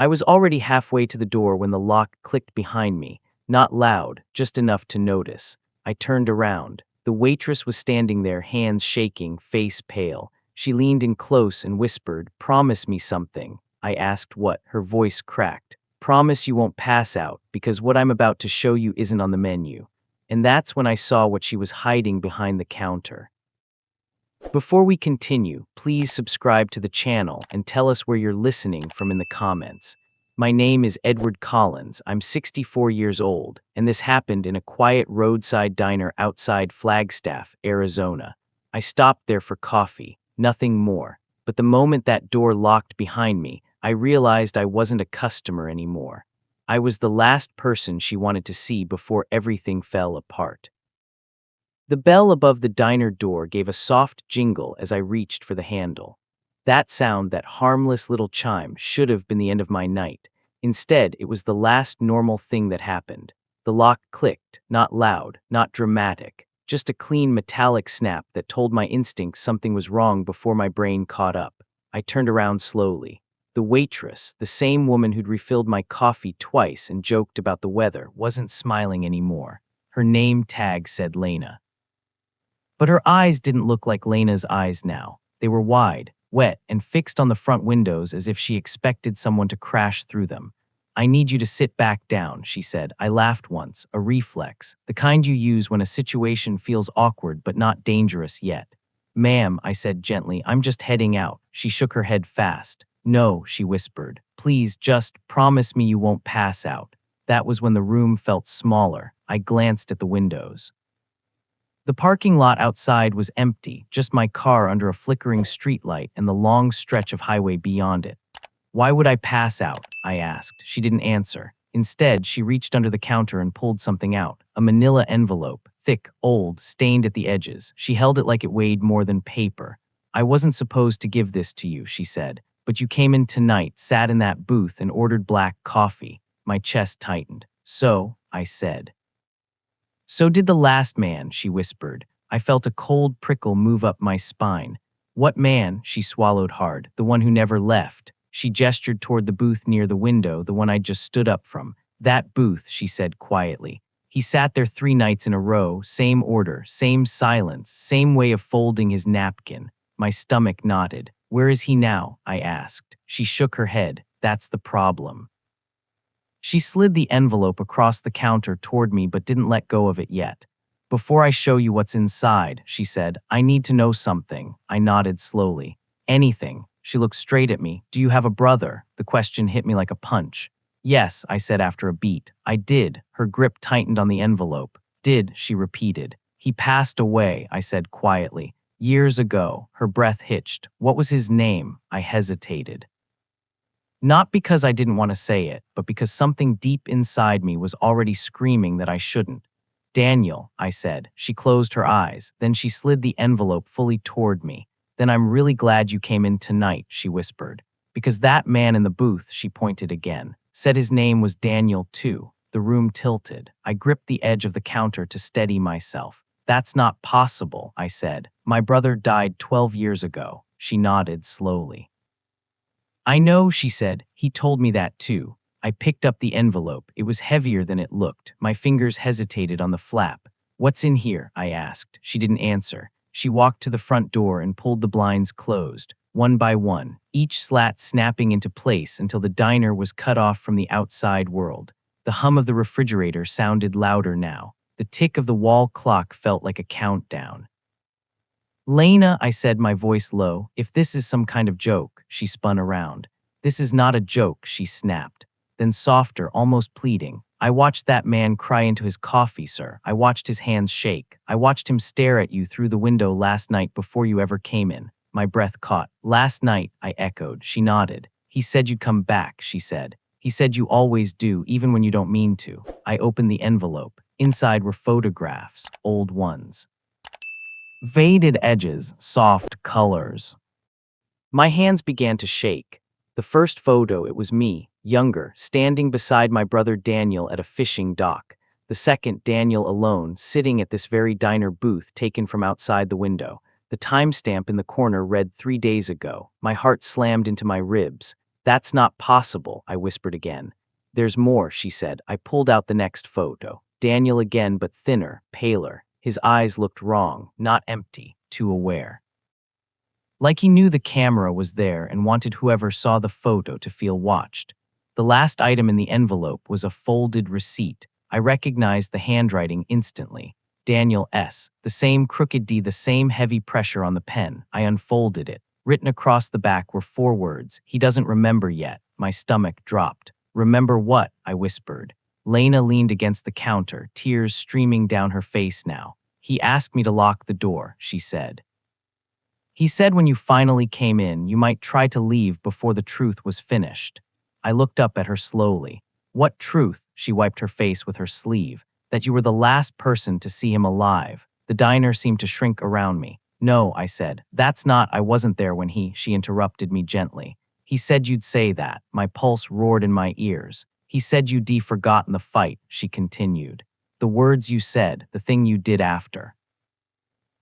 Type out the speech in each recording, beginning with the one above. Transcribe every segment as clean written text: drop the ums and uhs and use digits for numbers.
I was already halfway to the door when the lock clicked behind me, not loud, just enough to notice. I turned around. The waitress was standing there, hands shaking, face pale. She leaned in close and whispered, "Promise me something." I asked what. Her voice cracked. "Promise you won't pass out, because what I'm about to show you isn't on the menu." And that's when I saw what she was hiding behind the counter. Before we continue, please subscribe to the channel and tell us where you're listening from in the comments. My name is Edward Collins. I'm 64 years old, and this happened in a quiet roadside diner outside Flagstaff, Arizona. I stopped there for coffee, nothing more. But the moment that door locked behind me, I realized I wasn't a customer anymore. I was the last person she wanted to see before everything fell apart. The bell above the diner door gave a soft jingle as I reached for the handle. That sound, that harmless little chime, should have been the end of my night. Instead, it was the last normal thing that happened. The lock clicked, not loud, not dramatic, just a clean metallic snap that told my instincts something was wrong before my brain caught up. I turned around slowly. The waitress, the same woman who'd refilled my coffee twice and joked about the weather, wasn't smiling anymore. Her name tag said Lena. But her eyes didn't look like Lena's eyes now. They were wide, wet, and fixed on the front windows as if she expected someone to crash through them. "I need you to sit back down," she said. I laughed once, a reflex, the kind you use when a situation feels awkward but not dangerous yet. "Ma'am," I said gently, "I'm just heading out." She shook her head fast. "No," she whispered. "Please, just promise me you won't pass out." That was when the room felt smaller. I glanced at the windows. The parking lot outside was empty, just my car under a flickering streetlight and the long stretch of highway beyond it. "Why would I pass out?" I asked. She didn't answer. Instead, she reached under the counter and pulled something out, a manila envelope, thick, old, stained at the edges. She held it like it weighed more than paper. "I wasn't supposed to give this to you," she said, "but you came in tonight, sat in that booth, and ordered black coffee." My chest tightened. "So," I said. "So did the last man," she whispered. I felt a cold prickle move up my spine. "What man?" She swallowed hard. "The one who never left." She gestured toward the booth near the window, the one I'd just stood up from. "That booth," she said quietly. "He sat there 3 nights in a row, same order, same silence, same way of folding his napkin." My stomach knotted. "Where is he now?" I asked. She shook her head. "That's the problem." She slid the envelope across the counter toward me but didn't let go of it yet. "Before I show you what's inside," she said, "I need to know something." I nodded slowly. "Anything." She looked straight at me. "Do you have a brother?" The question hit me like a punch. "Yes," I said after a beat. "I did." Her grip tightened on the envelope. "Did," she repeated. "He passed away," I said quietly. "Years ago." Her breath hitched. "What was his name?" I hesitated. Not because I didn't want to say it, but because something deep inside me was already screaming that I shouldn't. "Daniel," I said. She closed her eyes. Then she slid the envelope fully toward me. "Then I'm really glad you came in tonight," she whispered. "Because that man in the booth," she pointed again, "said his name was Daniel too." The room tilted. I gripped the edge of the counter to steady myself. "That's not possible," I said. "My brother died 12 years ago." She nodded slowly. "I know," she said. "He told me that too." I picked up the envelope. It was heavier than it looked. My fingers hesitated on the flap. "What's in here?" I asked. She didn't answer. She walked to the front door and pulled the blinds closed, one by one, each slat snapping into place until the diner was cut off from the outside world. The hum of the refrigerator sounded louder now. The tick of the wall clock felt like a countdown. "Lena," I said, my voice low, "if this is some kind of joke." She spun around. "This is not a joke," she snapped. Then softer, almost pleading, "I watched that man cry into his coffee, sir. I watched his hands shake. I watched him stare at you through the window last night before you ever came in." My breath caught. "Last night," I echoed. She nodded. "He said you'd come back," she said. "He said you always do, even when you don't mean to." I opened the envelope. Inside were photographs, old ones. Faded edges, soft colors. My hands began to shake. The first photo, it was me, younger, standing beside my brother Daniel at a fishing dock. The second, Daniel alone, sitting at this very diner booth taken from outside the window. The timestamp in the corner read 3 days ago. My heart slammed into my ribs. That's not possible, I whispered again. There's more, she said. I pulled out the next photo. Daniel again, but thinner, paler. His eyes looked wrong, not empty, too aware. Like he knew the camera was there and wanted whoever saw the photo to feel watched. The last item in the envelope was a folded receipt. I recognized the handwriting instantly. Daniel S. The same crooked D, the same heavy pressure on the pen. I unfolded it. Written across the back were 4 words. He doesn't remember yet. My stomach dropped. Remember what? I whispered. Lena leaned against the counter, tears streaming down her face now. He asked me to lock the door, she said. He said when you finally came in, you might try to leave before the truth was finished. I looked up at her slowly. What truth? She wiped her face with her sleeve. That you were the last person to see him alive. The diner seemed to shrink around me. No, I said. That's not, I wasn't there when she interrupted me gently. He said you'd say that. My pulse roared in my ears. He said you'd forgotten the fight, she continued. The words you said, the thing you did after.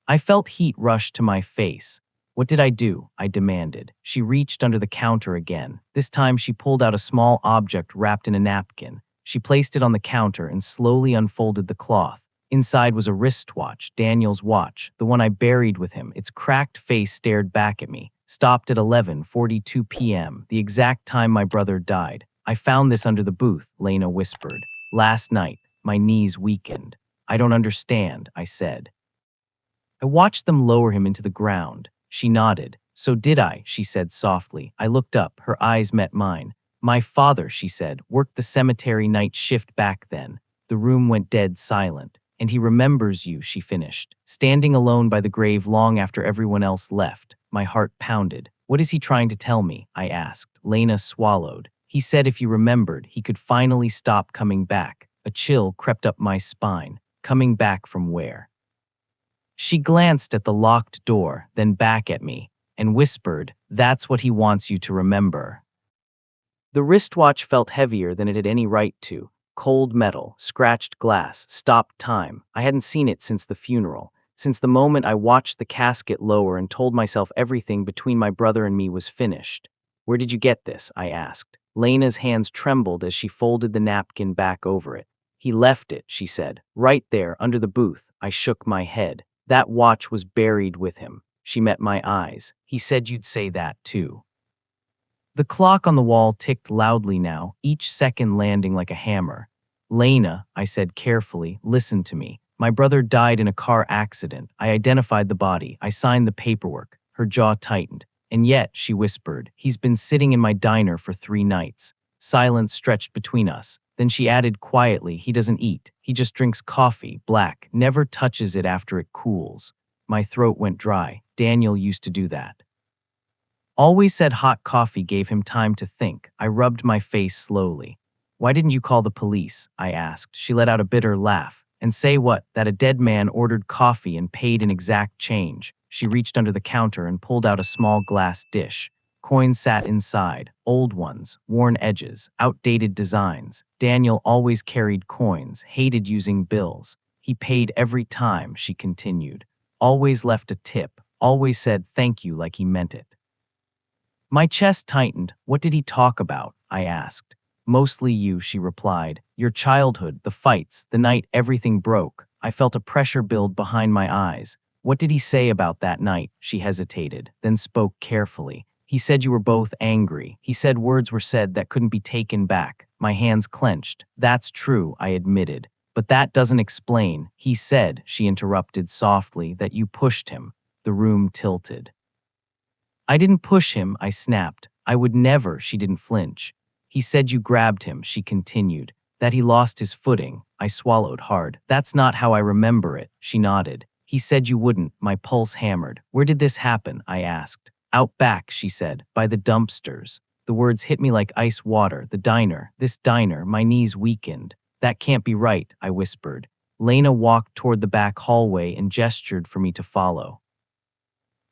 I felt heat rush to my face. What did I do? I demanded. She reached under the counter again. This time she pulled out a small object wrapped in a napkin. She placed it on the counter and slowly unfolded the cloth. Inside was a wristwatch, Daniel's watch, the one I buried with him. Its cracked face stared back at me. Stopped at 11:42 p.m., the exact time my brother died. I found this under the booth, Lena whispered. Last night. My knees weakened. I don't understand, I said. I watched them lower him into the ground. She nodded. So did I, she said softly. I looked up. Her eyes met mine. My father, she said, worked the cemetery night shift back then. The room went dead silent. And he remembers you, she finished. Standing alone by the grave long after everyone else left. My heart pounded. What is he trying to tell me? I asked. Lena swallowed. He said if you remembered, he could finally stop coming back. A chill crept up my spine. Coming back from where? She glanced at the locked door, then back at me, and whispered, that's what he wants you to remember. The wristwatch felt heavier than it had any right to. Cold metal, scratched glass, stopped time. I hadn't seen it since the funeral, since the moment I watched the casket lower and told myself everything between my brother and me was finished. Where did you get this? I asked. Lena's hands trembled as she folded the napkin back over it. He left it, she said, right there under the booth. I shook my head. That watch was buried with him. She met my eyes. He said you'd say that too. The clock on the wall ticked loudly now, each second landing like a hammer. Lena, I said carefully, listen to me. My brother died in a car accident. I identified the body. I signed the paperwork. Her jaw tightened. And yet, she whispered, he's been sitting in my diner for 3 nights. Silence stretched between us. Then she added quietly, he doesn't eat. He just drinks coffee, black, never touches it after it cools. My throat went dry. Daniel used to do that. Always said hot coffee gave him time to think. I rubbed my face slowly. Why didn't you call the police? I asked. She let out a bitter laugh. And say what? That a dead man ordered coffee and paid in exact change. She reached under the counter and pulled out a small glass dish. Coins sat inside, old ones, worn edges, outdated designs. Daniel always carried coins, hated using bills. He paid every time, she continued. Always left a tip, always said thank you like he meant it. My chest tightened. What did he talk about? I asked. Mostly you, she replied. Your childhood, the fights, the night everything broke. I felt a pressure build behind my eyes. What did he say about that night? She hesitated, then spoke carefully. He said you were both angry. He said words were said that couldn't be taken back. My hands clenched. That's true, I admitted. But that doesn't explain. He said, she interrupted softly, that you pushed him. The room tilted. I didn't push him, I snapped. I would never, she didn't flinch. He said you grabbed him, she continued. That he lost his footing. I swallowed hard. That's not how I remember it, she nodded. He said you wouldn't, my pulse hammered. Where did this happen? I asked. Out back, she said, by the dumpsters. The words hit me like ice water. The diner, this diner, my knees weakened. That can't be right, I whispered. Lena walked toward the back hallway and gestured for me to follow.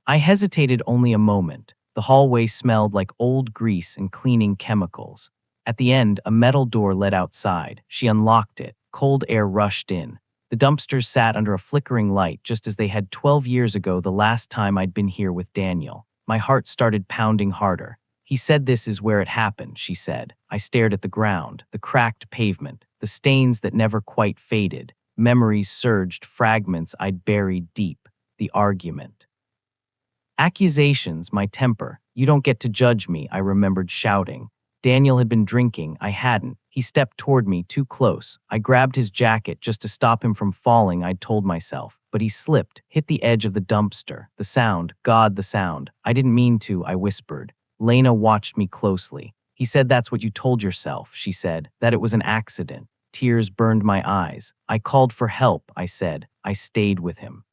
I hesitated only a moment. The hallway smelled like old grease and cleaning chemicals. At the end, a metal door led outside. She unlocked it. Cold air rushed in. The dumpsters sat under a flickering light just as they had 12 years ago the last time I'd been here with Daniel. My heart started pounding harder. He said this is where it happened, she said. I stared at the ground, the cracked pavement, the stains that never quite faded. Memories surged, fragments I'd buried deep. The argument. Accusations, my temper. You don't get to judge me, I remembered shouting. Daniel had been drinking, I hadn't. He stepped toward me, too close. I grabbed his jacket just to stop him from falling, I'd told myself. But he slipped, hit the edge of the dumpster. The sound, God, the sound. I didn't mean to, I whispered. Lena watched me closely. He said that's what you told yourself, she said, that it was an accident. Tears burned my eyes. I called for help, I said. I stayed with him.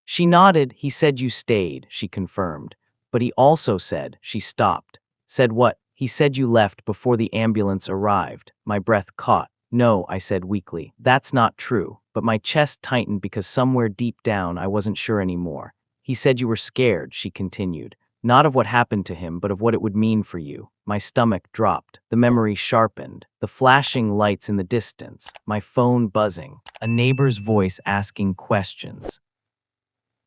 She nodded. He said you stayed, she confirmed. But he also said, she stopped. Said what? He said you left before the ambulance arrived. My breath caught. No, I said weakly. That's not true. But my chest tightened because somewhere deep down I wasn't sure anymore. He said you were scared, she continued. Not of what happened to him, but of what it would mean for you. My stomach dropped. The memory sharpened. The flashing lights in the distance. My phone buzzing. A neighbor's voice asking questions.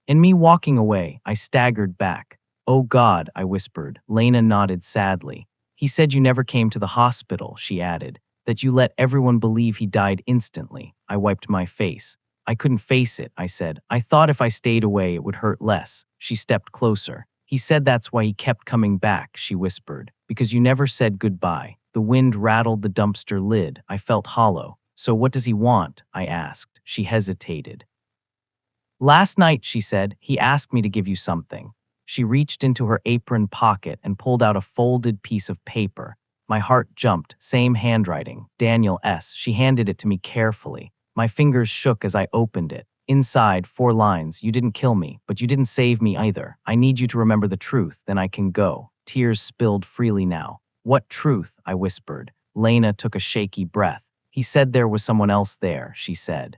In me walking away, I staggered back. Oh God, I whispered. Lena nodded sadly. He said you never came to the hospital, she added. That you let everyone believe he died instantly. I wiped my face. I couldn't face it, I said. I thought if I stayed away it would hurt less. She stepped closer. He said that's why he kept coming back, she whispered. Because you never said goodbye. The wind rattled the dumpster lid. I felt hollow. So what does he want? I asked. She hesitated. Last night, she said, he asked me to give you something. She reached into her apron pocket and pulled out a folded piece of paper. My heart jumped. Same handwriting. Daniel S. She handed it to me carefully. My fingers shook as I opened it. Inside, 4 lines. You didn't kill me, but you didn't save me either. I need you to remember the truth, then I can go. Tears spilled freely now. What truth? I whispered. Lena took a shaky breath. He said there was someone else there, she said.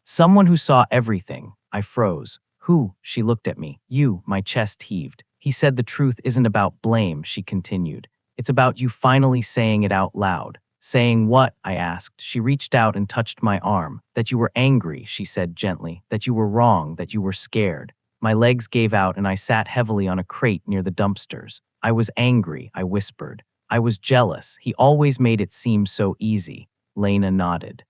Someone who saw everything. I froze. Who? She looked at me. You, my chest heaved. He said the truth isn't about blame, she continued. It's about you finally saying it out loud. Saying what? I asked. She reached out and touched my arm. That you were angry, she said gently. That you were wrong, that you were scared. My legs gave out and I sat heavily on a crate near the dumpsters. I was angry, I whispered. I was jealous. He always made it seem so easy. Lena nodded.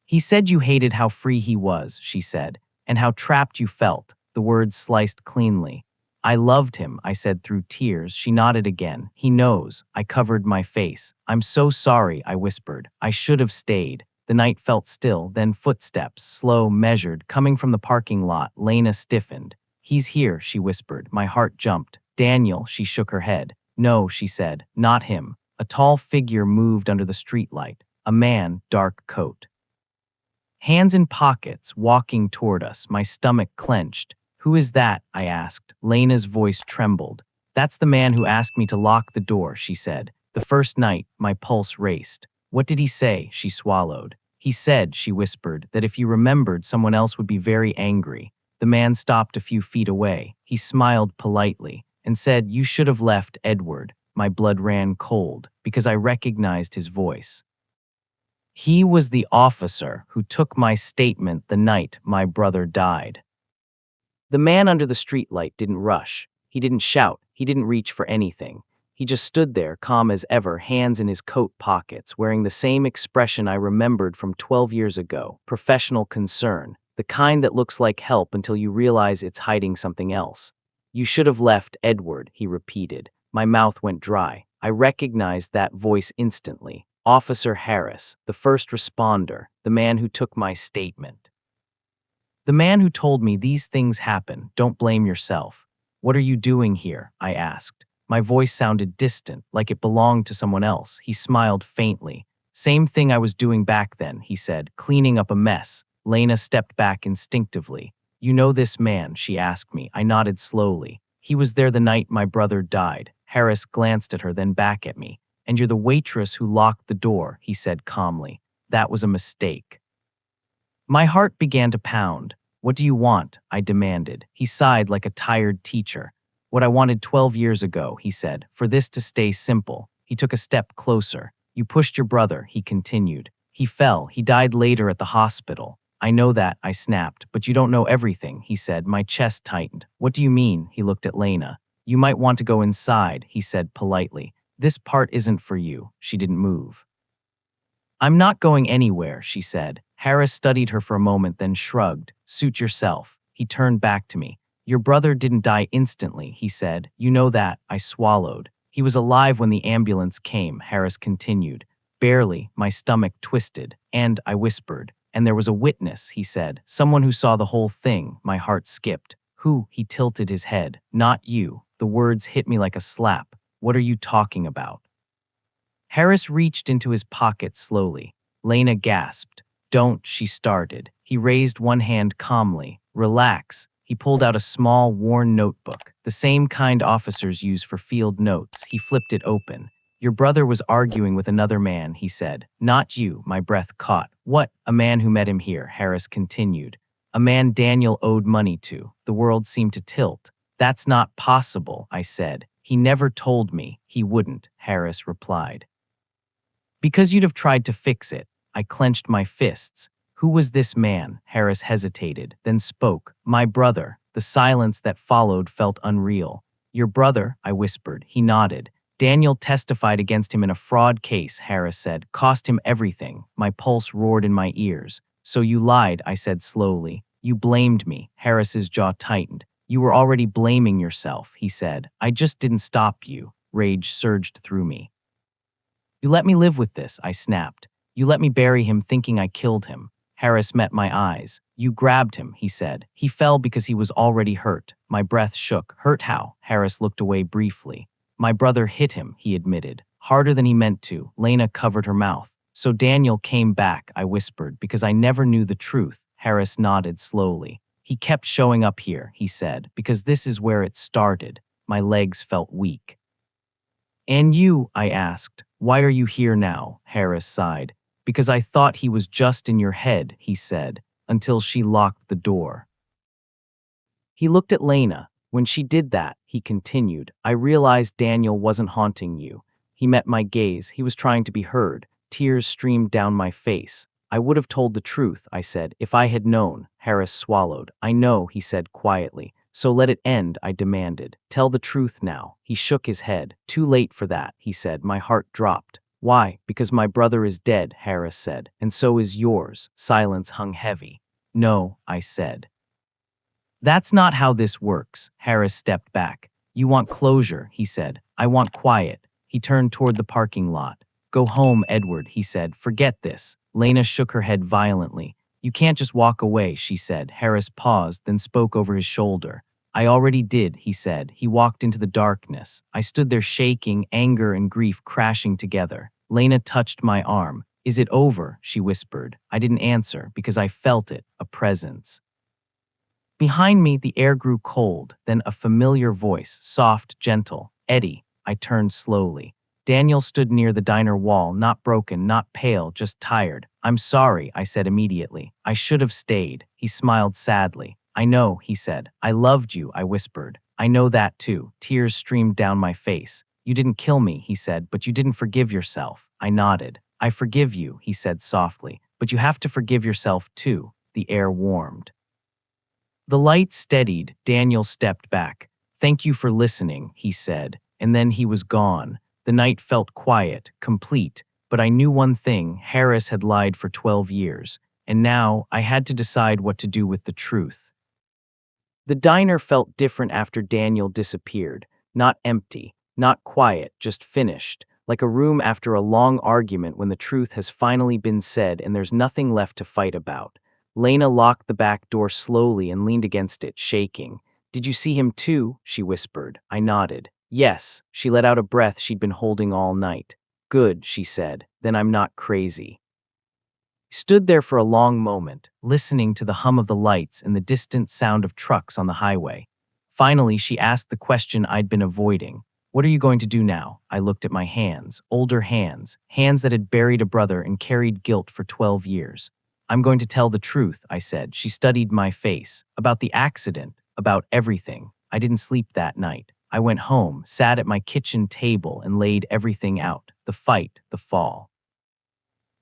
He said you hated how free he was, she said, and how trapped you felt. The words sliced cleanly. I loved him, I said through tears. She nodded again. He knows. I covered my face. I'm so sorry, I whispered. I should have stayed. The night felt still, then footsteps, slow, measured, coming from the parking lot. Lena stiffened. He's here, she whispered. My heart jumped. Daniel, she shook her head. No, she said, not him. A tall figure moved under the streetlight. A man, dark coat. Hands in pockets, walking toward us. My stomach clenched. Who is that? I asked. Lena's voice trembled. That's the man who asked me to lock the door, she said. The first night, my pulse raced. What did he say? She swallowed. He said, she whispered, that if you remembered, someone else would be very angry. The man stopped a few feet away. He smiled politely and said, you should have left Edward. My blood ran cold because I recognized his voice. He was the officer who took my statement the night my brother died. The man under the streetlight didn't rush. He didn't shout. He didn't reach for anything. He just stood there, calm as ever, hands in his coat pockets, wearing the same expression I remembered from 12 years ago, professional concern, the kind that looks like help until you realize it's hiding something else. You should have left Edward, he repeated. My mouth went dry. I recognized that voice instantly. Officer Harris, the first responder, the man who took my statement. The man who told me these things happen, don't blame yourself. What are you doing here? I asked. My voice sounded distant, like it belonged to someone else. He smiled faintly. Same thing I was doing back then, he said, cleaning up a mess. Lena stepped back instinctively. You know this man? She asked me. I nodded slowly. He was there the night my brother died. Harris glanced at her, then back at me. And you're the waitress who locked the door, he said calmly. That was a mistake. My heart began to pound. What do you want? I demanded. He sighed like a tired teacher. What I wanted 12 years ago, he said, for this to stay simple. He took a step closer. You pushed your brother, he continued. He fell. He died later at the hospital. I know that, I snapped, but you don't know everything, he said. My chest tightened. What do you mean? He looked at Lena. You might want to go inside, he said politely. This part isn't for you. She didn't move. I'm not going anywhere, she said. Harris studied her for a moment, then shrugged. Suit yourself. He turned back to me. Your brother didn't die instantly, he said. You know that. I swallowed. He was alive when the ambulance came, Harris continued. Barely. My stomach twisted. And, I whispered. And there was a witness, he said. Someone who saw the whole thing. My heart skipped. Who? He tilted his head. Not you. The words hit me like a slap. What are you talking about? Harris reached into his pocket slowly. Lena gasped. Don't, she started. He raised one hand calmly. Relax. He pulled out a small, worn notebook, the same kind officers use for field notes. He flipped it open. Your brother was arguing with another man, he said. Not you, my breath caught. What? A man who met him here, Harris continued. A man Daniel owed money to. The world seemed to tilt. That's not possible, I said. He never told me. He wouldn't, Harris replied. Because you'd have tried to fix it. I clenched my fists. Who was this man? Harris hesitated, then spoke. My brother. The silence that followed felt unreal. Your brother? I whispered. He nodded. Daniel testified against him in a fraud case, Harris said. Cost him everything. My pulse roared in my ears. So you lied, I said slowly. You blamed me. Harris's jaw tightened. You were already blaming yourself, he said. I just didn't stop you. Rage surged through me. You let me live with this, I snapped. You let me bury him thinking I killed him. Harris met my eyes. You grabbed him, he said. He fell because he was already hurt. My breath shook. Hurt how? Harris looked away briefly. My brother hit him, he admitted. Harder than he meant to. Lena covered her mouth. So Daniel came back, I whispered, because I never knew the truth. Harris nodded slowly. He kept showing up here, he said, because this is where it started. My legs felt weak. And you, I asked. Why are you here now? Harris sighed. Because I thought he was just in your head, he said, until she locked the door. He looked at Lena. When she did that, he continued, I realized Daniel wasn't haunting you. He met my gaze. He was trying to be heard. Tears streamed down my face. I would have told the truth, I said, if I had known. Harris swallowed. I know, he said quietly. So let it end, I demanded. Tell the truth now. He shook his head. Too late for that, he said. My heart dropped. Why? Because my brother is dead, Harris said. And so is yours. Silence hung heavy. No, I said. That's not how this works. Harris stepped back. You want closure, he said. I want quiet. He turned toward the parking lot. Go home, Edward, he said. Forget this. Lena shook her head violently. You can't just walk away, she said. Harris paused, then spoke over his shoulder. I already did, he said. He walked into the darkness. I stood there shaking, anger and grief crashing together. Lena touched my arm. Is it over? She whispered. I didn't answer because I felt it, a presence. Behind me, the air grew cold, then a familiar voice, soft, gentle. Eddie. I turned slowly. Daniel stood near the diner wall, not broken, not pale, just tired. I'm sorry, I said immediately. I should have stayed. He smiled sadly. I know, he said. I loved you, I whispered. I know that too. Tears streamed down my face. You didn't kill me, he said, but you didn't forgive yourself. I nodded. I forgive you, he said softly, but you have to forgive yourself too. The air warmed. The light steadied. Daniel stepped back. Thank you for listening, he said, and then he was gone. The night felt quiet, complete, but I knew one thing. Harris had lied for 12 years, and now I had to decide what to do with the truth. The diner felt different after Daniel disappeared. Not empty, not quiet, just finished, like a room after a long argument when the truth has finally been said and there's nothing left to fight about. Lena locked the back door slowly and leaned against it, shaking. Did you see him too? She whispered. I nodded. Yes. She let out a breath she'd been holding all night. Good, she said. Then I'm not crazy. He stood there for a long moment, listening to the hum of the lights and the distant sound of trucks on the highway. Finally, she asked the question I'd been avoiding. What are you going to do now? I looked at my hands, older hands, hands that had buried a brother and carried guilt for 12 years. I'm going to tell the truth, I said. She studied my face. About the accident, about everything. I didn't sleep that night. I went home, sat at my kitchen table and laid everything out. The fight, the fall.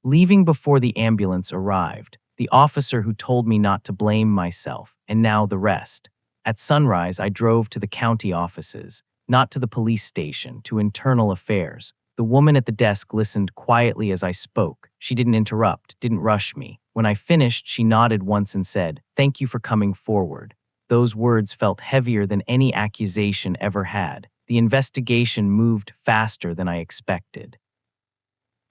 Leaving before the ambulance arrived, the officer who told me not to blame myself, and now the rest. At sunrise, I drove to the county offices. not to the police station, to internal affairs. The woman at the desk listened quietly as I spoke. She didn't interrupt, didn't rush me. When I finished, she nodded once and said, "Thank you for coming forward." Those words felt heavier than any accusation ever had. The investigation moved faster than I expected.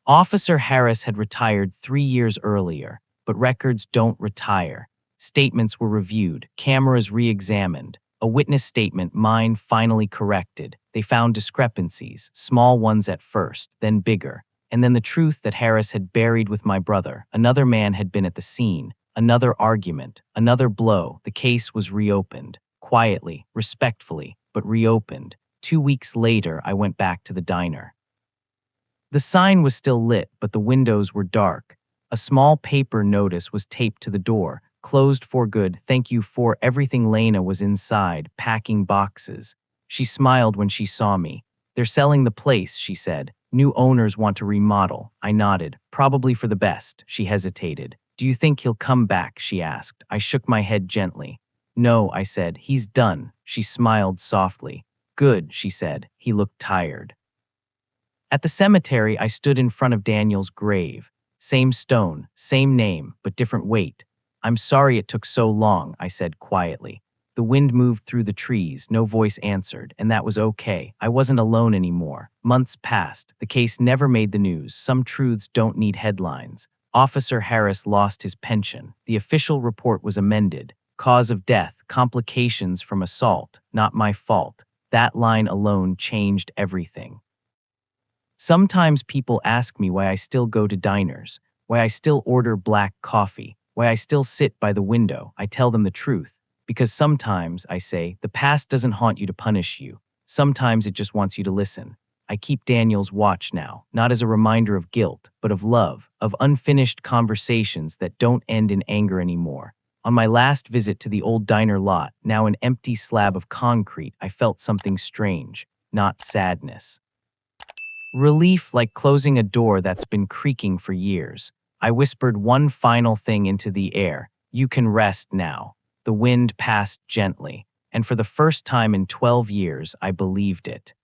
Officer Harris had retired 3 years earlier, but records don't retire. Statements were reviewed, cameras re-examined, a witness statement, mine, finally corrected. They found discrepancies, small ones at first, then bigger. And then the truth that Harris had buried with my brother. Another man had been at the scene. Another argument, another blow. The case was reopened. Quietly, respectfully, but reopened. 2 weeks later, I went back to the diner. The sign was still lit, but the windows were dark. A small paper notice was taped to the door. "Closed for good, thank you for everything." Lena was inside, packing boxes. She smiled when she saw me. "They're selling the place," she said. "New owners want to remodel." I nodded. "Probably for the best." She hesitated. "Do you think he'll come back?" she asked. I shook my head gently. "No," I said. "He's done." She smiled softly. "Good," she said. He looked tired. At the cemetery, I stood in front of Daniel's grave. Same stone, same name, but different weight. "I'm sorry it took so long," I said quietly. The wind moved through the trees, no voice answered, and that was okay. I wasn't alone anymore. Months passed. The case never made the news. Some truths don't need headlines. Officer Harris lost his pension. The official report was amended. Cause of death, complications from assault, not my fault. That line alone changed everything. Sometimes people ask me why I still go to diners, why I still order black coffee, why I still sit by the window. I tell them the truth. Because sometimes, I say, the past doesn't haunt you to punish you. Sometimes it just wants you to listen. I keep Daniel's watch now, not as a reminder of guilt, but of love, of unfinished conversations that don't end in anger anymore. On my last visit to the old diner lot, now an empty slab of concrete, I felt something strange, not sadness. Relief, like closing a door that's been creaking for years. I whispered one final thing into the air. "You can rest now." The wind passed gently, and for the first time in 12 years, I believed it.